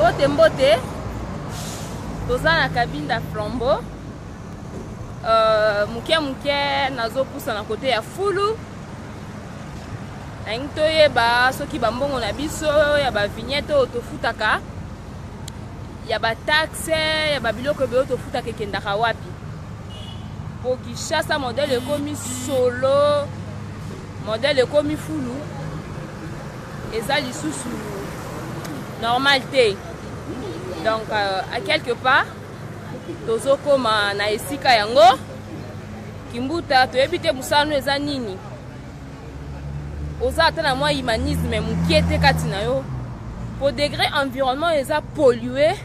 Mbote mbote. Toza na cabine da flambeau. Muke nazo poussa na côté ya fulu. Toye ba soki bambongo na biso ya ba vignette otofutaka. Ya ba taxe ya ba biloko be otofutaka kendaka wapi. Po Kinshasa modèle ekomi solo. Modèle ekomi fulu. Eza lisusu normalité. Donc à quelque part tozo koma na esika yango kimbuta toyebite musano eza nini oza ata na mwa humanisme mukiete kati na yo po degré environnement eza pollué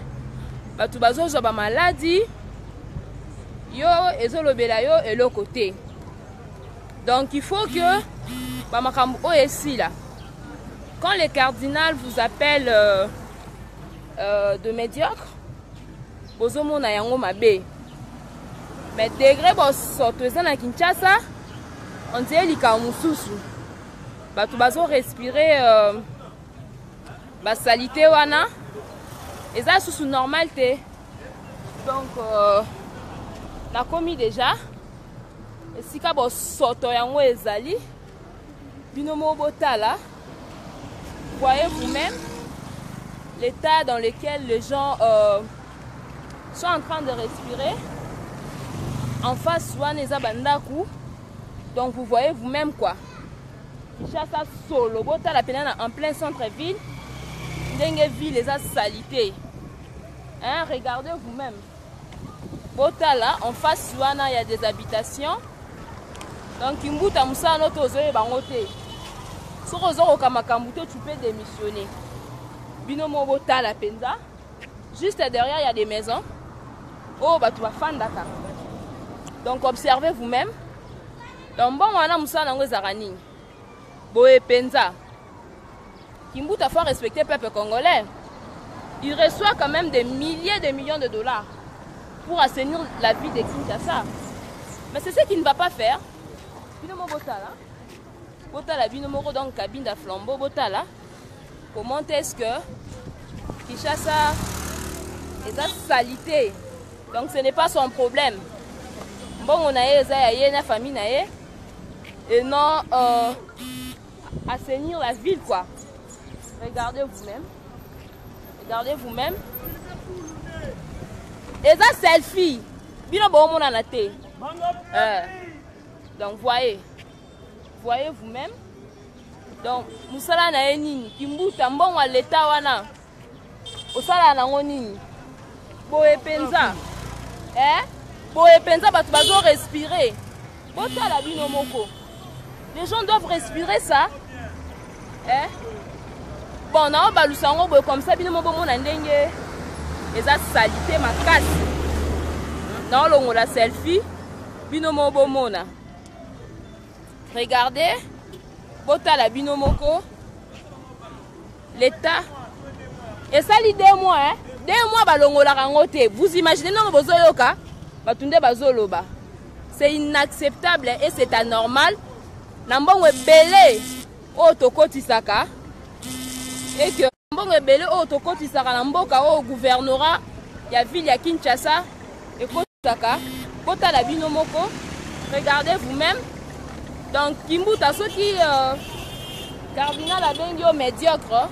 batu bazozwa ba maladie yo ezolobela yo eloko te. Donc il faut que ba makambo o esila quand le cardinal vous appelle de médiocre bozomona yango mabe mais degré bosoto eza na Kinshasa on dirait lika mususu batu bazo respirer basalite wana eza susu normal te. Donc nakomi déjà esika bosoto yango ezali bino mo botala. Voyez vous-même l'état dans lequel les gens sont en train de respirer. En face, Waneza Bandaku. Donc vous voyez vous-même quoi. Kinshasa solo. Bota la peine en plein centre-ville. Dengue ville les a salité. Hein, regardez vous-même. Bota là, en face, Wana, il y a des habitations. Donc Kimbuta Moussa notre ozoe bangote. Si tu peux démissionner. Binomo bota la penza. Juste derrière, il y a des maisons. Oh, bah tu vas fan Dakar. Donc observez vous-même. Donc bon, on a Moussa Nango Zarani. Boé penza. Kimbuta faut respecter le peuple congolais. Il reçoit quand même des milliers de millions de dollars pour assainir la vie de Kinshasa. Mais c'est ce qu'il ne va pas faire. Binomo bota là. Botala binomoro dans cabine de flambeau botala. Comment est-ce que Kinshasa est à salité? Donc ce n'est pas son problème. Bon on a une famille et non assainir la ville quoi. Regardez vous-même. Regardez vous-même. Et ça selfie. Bino bon mon anaté. Donc voyez. Voyez vous-même. Donc musala na enini kimbuta mbongo leta wana osala na ngonini boye penza boye penza batu bazo respirer botala bino moko. Les gens doivent respirer ça bon na balusango boye comme ça bino moko mona ndenge eza salité makasi na longo la selfie bino moko mona. Regardez, bota la binomoko, l'État. Et ça, les 2 mois, 2 mois, balongo la rangote. Vous imaginez, non, bozoyoka, batunde bazoloba. C'est inacceptable et c'est anormal. Nambongo belé, otokoti saka. Et que nambongo belé, otokoti saka, namboka, au gouvernorat, ya ville ya Kinshasa, et kotaka, bota la binomoko. Regardez vous-même. Donc, Kimbuta, ceux qui cardinal Abengio médiocre,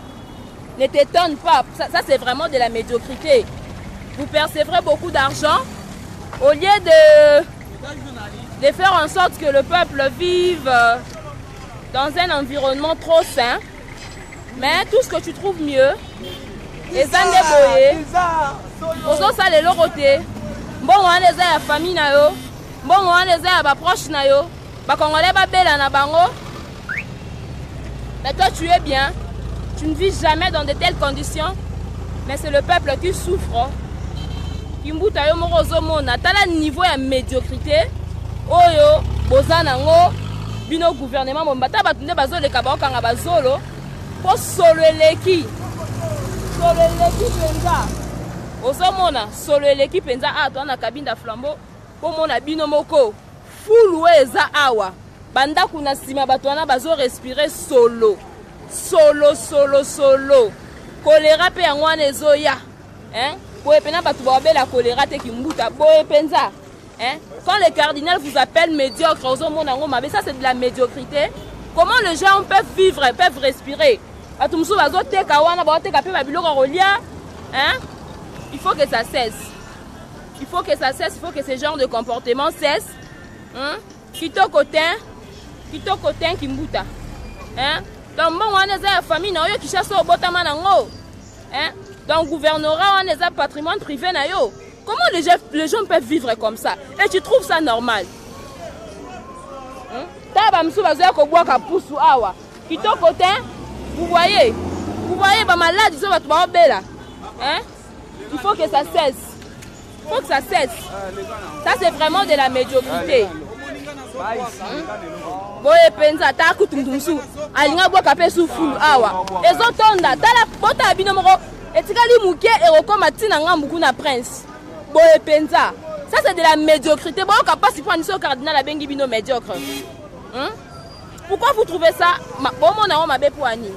ne t'étonne pas. Ça c'est vraiment de la médiocrité. Vous percevrez beaucoup d'argent au lieu de faire en sorte que le peuple vive dans un environnement trop sain. Mais tout ce que tu trouves mieux, les andeboyés, aux ça les lorotés, bon on les a la famille na yo, bon on les a la proche na yo. Congolais ba bela na bango. Mais toi tu es bien. Tu ne vis jamais dans de telles conditions. Mais c'est le peuple qui souffre. Kimbuta yo morozo mona tala niveau ya médiocrité. Oyo bozanango bino gouvernement bombata batunde bazoleka bakanga bazolo po solo eleki. Solo eleki penza. Ozomona solo eleki penza to na cabine de flambeau po mona bino moko. Fulu eza awa banda kuna sima bato wana bazo respirer solo choléra pe yango wana ezoya hein boye pena batu babela choléra te kimbuta boye penza hein quand le cardinal vous appelle médiocre aux hommes nango mabe ça c'est de la médiocrité. Comment les gens peuvent vivre, peuvent respirer? Batu musu bazoteka wana bazoteka pe babiloko rolia hein. Il faut que ça cesse. Il faut que ça cesse, il faut que ce genre de comportement cesse. Hein? Kitoko ten kimbuta. Hein? Donc bon on est la famille na yo qui chasse au botama nango. Hein? Donc gouvernorat on est un patrimoine privé na yo. Comment les gens peuvent vivre comme ça? Et tu trouves ça normal? Hein? Taba msu bazoya ko boaka pusu awa. Kitoko ten, vous voyez ba malade zo batu ba bela. Hein? Il faut que ça cesse. Il faut que ça cesse. Ça c'est vraiment de la médiocrité. Boye penza ta kutumtumsu alinga boka pe su fulu awa ezotonda tala bota bino moko etikali muke erokoma tina ngambu kuna prince boye penza ça c'est de la médiocrité boyo kapasi pour niso cardinal abengi bino médiocre pourquoi vous trouvez ça bomo na mabe pour ani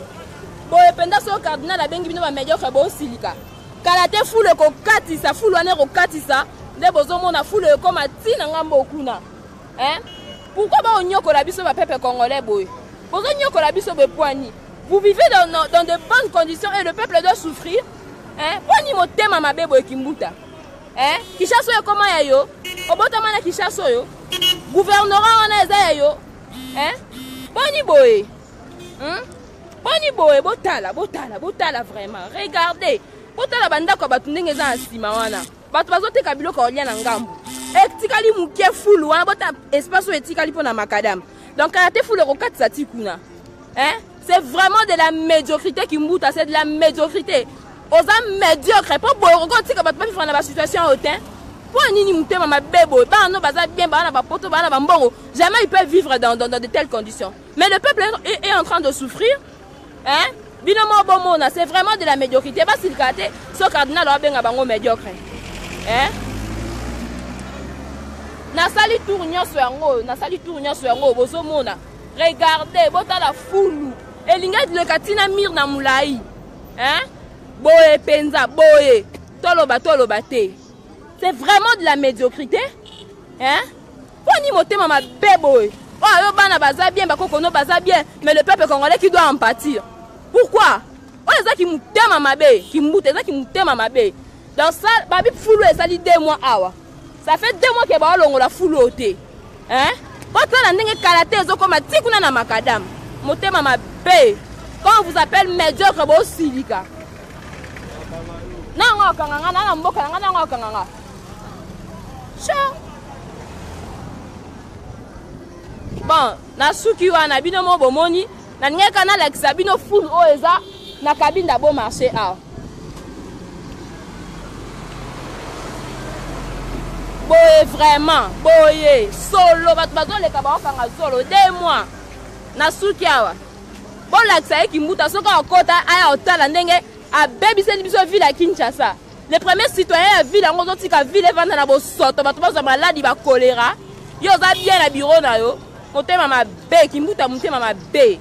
boye penza so cardinal abengi bino ba médiocre bo silika kala te fulu ko katisa fulu ane ko katisa nde bozo mona fulu ekoma tina ngambu kuna hein. Pourquoi ba onyoko la biso ba peuple congolais boy? Bozo nyoko la biso be poani. Vous vivez dans de bonnes conditions et le peuple doit souffrir. Hein? Poani motema mabe boy kimbuta. Hein? Kishaso yo comment ya yo? Obota mana kishaso yo. Gouvernorat wana eza ya yo. Hein? Poani boy. Poani boy botala vraiment. Regardez. Botala banda ko batu ndenge za nsima wana. Batu bazoteka biloko olia na ngambu. Etikali mukie fulu wana bota espace etikali pona makadam. Donc quand tu fulu rokati sa tikuna. Hein? C'est vraiment de la médiocrité qui mbuta, c'est de la médiocrité. Aux hommes médiocres, pas boy rokati ka batu pas vivre dans la situation haute. Pour nini mutema mabebo, ba no baza bien ba na ba poto ba na ba mbongo. Jamais ils peuvent vivre dans de telles conditions. Mais le peuple est en train de souffrir. Hein? Binomo bomona, c'est vraiment de la médiocrité. Ba silkate, so cardinal wa benga bango médiocre. Hein? Nasali tour nyonso yango bozo mona. Regardez bota la foulu. Elinga le katina mir na mulai. Hein? Boye penza boye. Toloba te. C'est vraiment de la médiocrité. Hein? Poni motema ma beboy. Oh yo bana baza bien bakoko no baza bien, mais le peuple congolais qui doit en pâtir. Pourquoi? On les a qui mutema mabe, qui mute, les a qui mutema mabe. Dans ça babi foulu ezali 2 mois awa. Ça fait 2 mois que ba longo la foule ôté. Hein? Quand on a ndenge karaté ezokoma tikuna na makadam. Motema mabe. Quand on vous appelle médiocre bo silika. Na ngo kanganga na mboka na ngo kanganga. Bon, na suki wana bino mo bomoni, na ngeka na la bino foule o eza na cabine d'abo marché a. Boye vraiment, boye solo bato le kaba kanga solo 2 mois na suki awa. Bon la ki mbuta soka okota aya otala ndenge a baby c'est biso ville à Kinshasa. Les premiers citoyens de la ville ont dit que la ville est vendue à Bosoto, mais malade, il va choléra. Yo za bien la bureau na yo. Monte mama bé, qui mouta monte mama bé.